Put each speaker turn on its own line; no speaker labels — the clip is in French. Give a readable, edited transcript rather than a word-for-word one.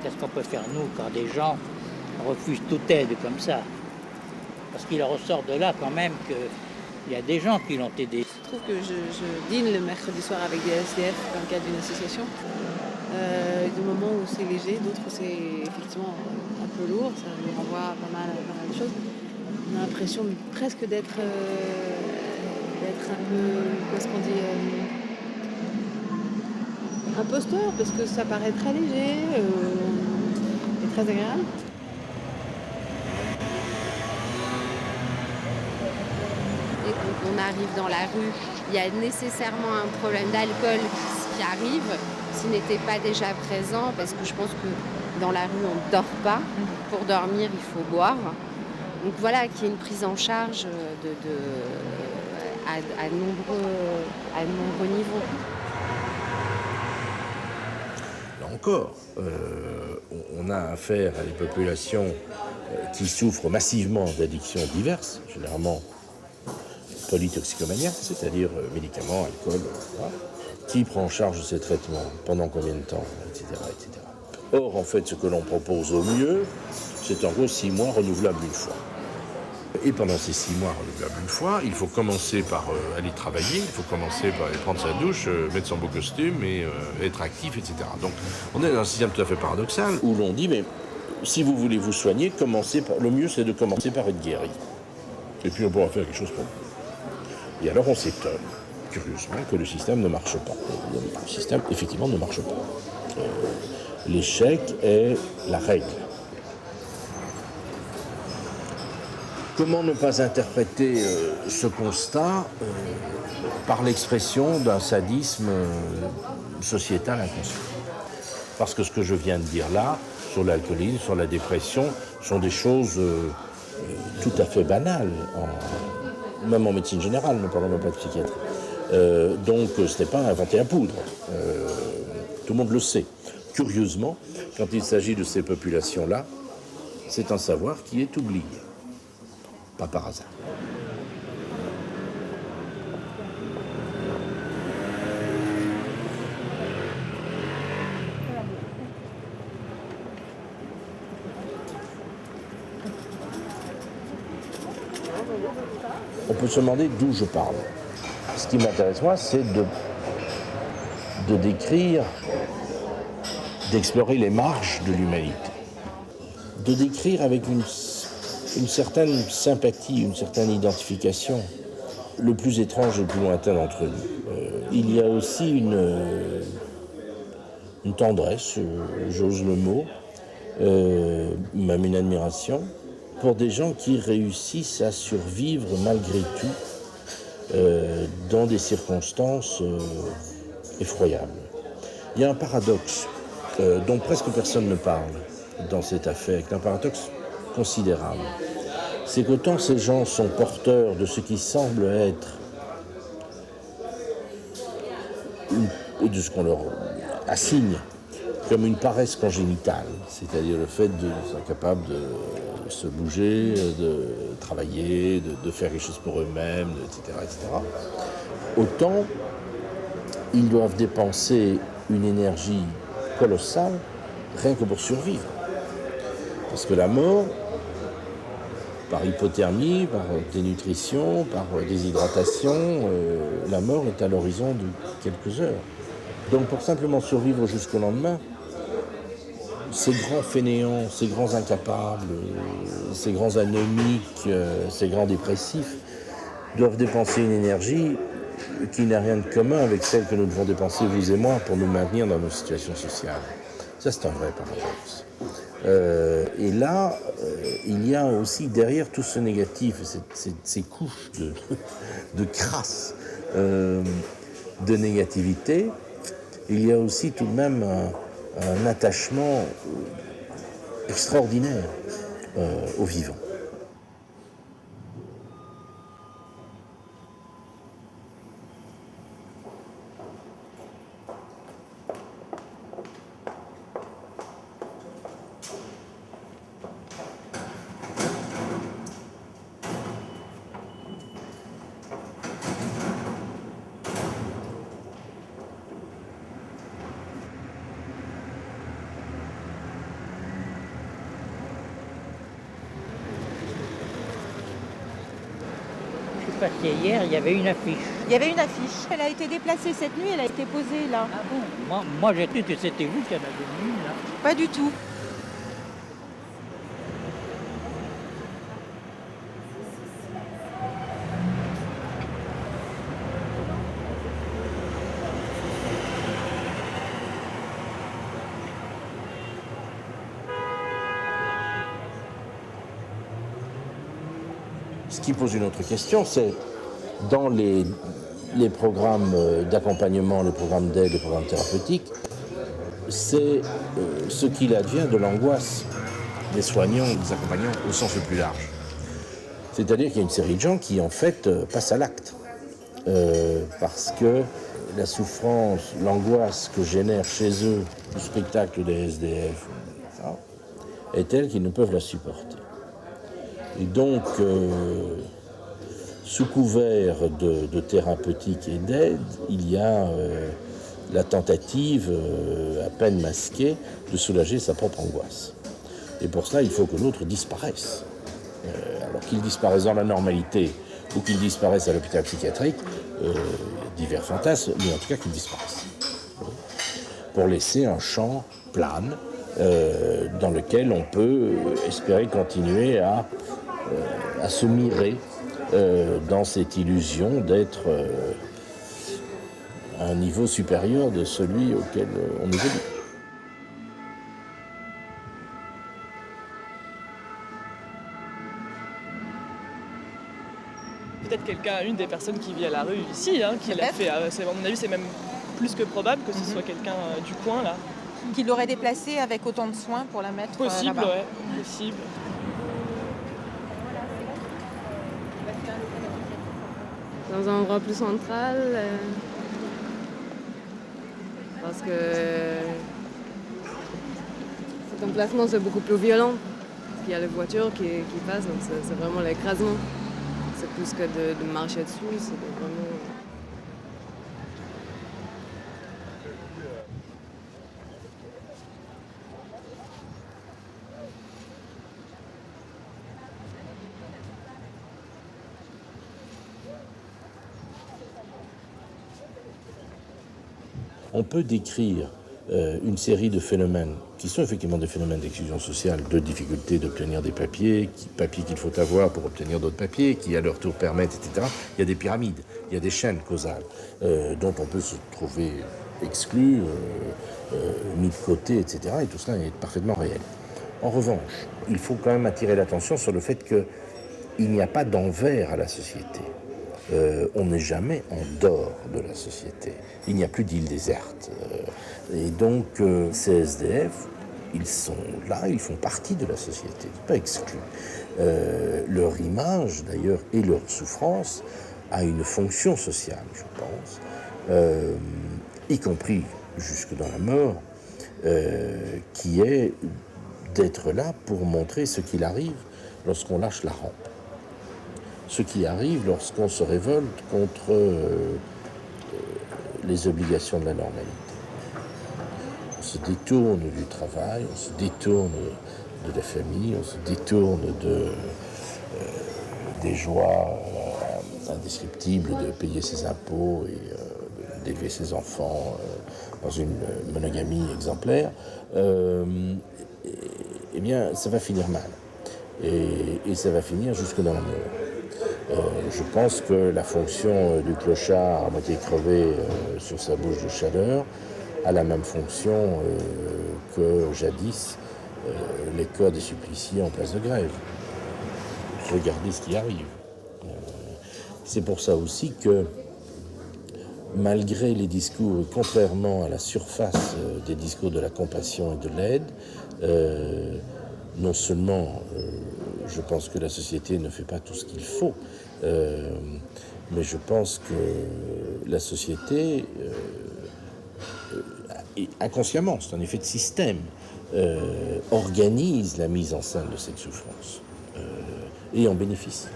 qu'est-ce qu'on peut faire nous quand des gens refusent toute aide comme ça? Parce qu'il ressort de là quand même qu'il y a des gens qui l'ont aidé.
Je trouve que je dîne le mercredi soir avec des SDF dans le cadre d'une association. Des moments où c'est léger, d'autres où c'est effectivement un peu lourd, ça nous renvoie à pas mal de choses. On a l'impression presque d'être un peu, qu'est-ce qu'on dit, imposteur, parce que ça paraît très léger et très agréable.
Et quand on arrive dans la rue, il y a nécessairement un problème d'alcool qui arrive, s'il n'était pas déjà présent, parce que je pense que dans la rue, on ne dort pas. Pour dormir, il faut boire. Donc voilà, qu'il y ait une prise en charge à nombreux niveaux.
Là encore, on a affaire à des populations qui souffrent massivement d'addictions diverses, généralement polytoxicomaniaques, c'est-à-dire médicaments, alcool, etc. Qui prend en charge ces traitements, pendant combien de temps, etc., etc. Or, en fait, ce que l'on propose au mieux, c'est en gros 6 mois renouvelables une fois. Et pendant ces 6 mois renouvelables une fois, il faut commencer par aller travailler, il faut commencer par aller prendre sa douche, mettre son beau costume et être actif, etc. Donc, on est dans un système tout à fait paradoxal où l'on dit, mais si vous voulez vous soigner, le mieux c'est de commencer par être guéri. Et puis on pourra faire quelque chose pour vous. Et alors on s'étonne, curieusement, que le système ne marche pas. Le système, effectivement, ne marche pas. L'échec est la règle. Comment ne pas interpréter ce constat par l'expression d'un sadisme sociétal inconscient? Parce que ce que je viens de dire là, sur l'alcoolisme, sur la dépression, sont des choses tout à fait banales, même en médecine générale, ne parlons même pas de psychiatrie. Donc ce n'est pas inventé à poudre. Tout le monde le sait. Curieusement, quand il s'agit de ces populations-là, c'est un savoir qui est oublié. Pas par hasard. On peut se demander d'où je parle. Ce qui m'intéresse, moi, c'est de décrire, d'explorer les marges de l'humanité. De décrire avec une certaine sympathie, une certaine identification, le plus étrange et le plus lointain d'entre nous. Il y a aussi une tendresse, j'ose le mot, même une admiration, pour des gens qui réussissent à survivre malgré tout dans des circonstances effroyables. Il y a un paradoxe dont presque personne ne parle dans cette affaire, un paradoxe considérable. C'est qu'autant ces gens sont porteurs de ce qui semble être de ce qu'on leur assigne comme une paresse congénitale, c'est-à-dire le fait d'être capable de se bouger, de travailler, de faire les choses pour eux-mêmes, etc., etc. Autant ils doivent dépenser une énergie colossale rien que pour survivre. Parce que la mort, par hypothermie, par dénutrition, par déshydratation, la mort est à l'horizon de quelques heures. Donc pour simplement survivre jusqu'au lendemain, ces grands fainéants, ces grands incapables, ces grands anémiques, ces grands dépressifs doivent dépenser une énergie qui n'a rien de commun avec celle que nous devons dépenser, vous et moi, pour nous maintenir dans nos situations sociales. Ça, c'est un vrai paradoxe. Et là, il y a aussi derrière tout ce négatif, ces couches de crasse, de négativité, il y a aussi tout de même un attachement extraordinaire au vivant.
passé hier, il y avait une affiche.
Il y avait une affiche. Elle a été déplacée cette nuit, elle a été posée là.
Ah bon? Moi j'ai cru que c'était vous qui en avez mis une, là.
Pas du tout.
Ce qui pose une autre question, c'est dans les programmes d'accompagnement, les programmes d'aide, les programmes thérapeutiques, c'est ce qu'il advient de l'angoisse des soignants ou des accompagnants au sens le plus large. C'est-à-dire qu'il y a une série de gens qui, en fait, passent à l'acte. Parce que la souffrance, l'angoisse que génère chez eux le spectacle des SDF est telle qu'ils ne peuvent la supporter. Et donc, sous couvert de thérapeutique et d'aide, il y a la tentative, à peine masquée, de soulager sa propre angoisse. Et pour cela, il faut que l'autre disparaisse. Alors qu'il disparaisse dans la normalité ou qu'il disparaisse à l'hôpital psychiatrique, divers fantasmes, mais en tout cas qu'il disparaisse. Pour laisser un champ plane dans lequel on peut espérer continuer à se mirer dans cette illusion d'être à un niveau supérieur de celui auquel on évolue.
Peut-être une des personnes qui vit à la rue ici, qui l'a fait. À mon avis, c'est même plus que probable que ce soit quelqu'un du coin là.
Qui l'aurait déplacée avec autant de soin pour la mettre
possible,
là-bas.
Ouais, possible.
Dans un endroit plus central, parce que cet emplacement c'est beaucoup plus violent. Il y a les voitures qui passent, donc c'est vraiment l'écrasement. C'est plus que de marcher dessus, c'est vraiment...
On peut décrire une série de phénomènes qui sont effectivement des phénomènes d'exclusion sociale, de difficulté d'obtenir des papiers qu'il faut avoir pour obtenir d'autres papiers, qui à leur tour permettent, etc. Il y a des pyramides, il y a des chaînes causales dont on peut se trouver exclu, mis de côté, etc. Et tout cela est parfaitement réel. En revanche, il faut quand même attirer l'attention sur le fait qu'il n'y a pas d'envers à la société. On n'est jamais en dehors de la société. Il n'y a plus d'île déserte. Et donc, ces SDF, ils sont là, ils font partie de la société, pas exclus. Leur image, d'ailleurs, et leur souffrance a une fonction sociale, je pense, y compris jusque dans la mort, qui est d'être là pour montrer ce qu'il arrive lorsqu'on lâche la rampe. Ce qui arrive lorsqu'on se révolte contre les obligations de la normalité. On se détourne du travail, on se détourne de la famille, on se détourne des joies indescriptibles de payer ses impôts et d'élever ses enfants dans une monogamie exemplaire. Eh bien, ça va finir mal. Et ça va finir jusque dans la mort. Je pense que la fonction du clochard à moitié crevé sur sa bouche de chaleur a la même fonction que jadis les corps des suppliciés en place de grève. Regardez ce qui arrive. C'est pour ça aussi que, malgré les discours, et contrairement à la surface des discours de la compassion et de l'aide, non seulement je pense que la société ne fait pas tout ce qu'il faut, mais je pense que la société, inconsciemment, c'est un effet de système, organise la mise en scène de cette souffrance et en bénéficie.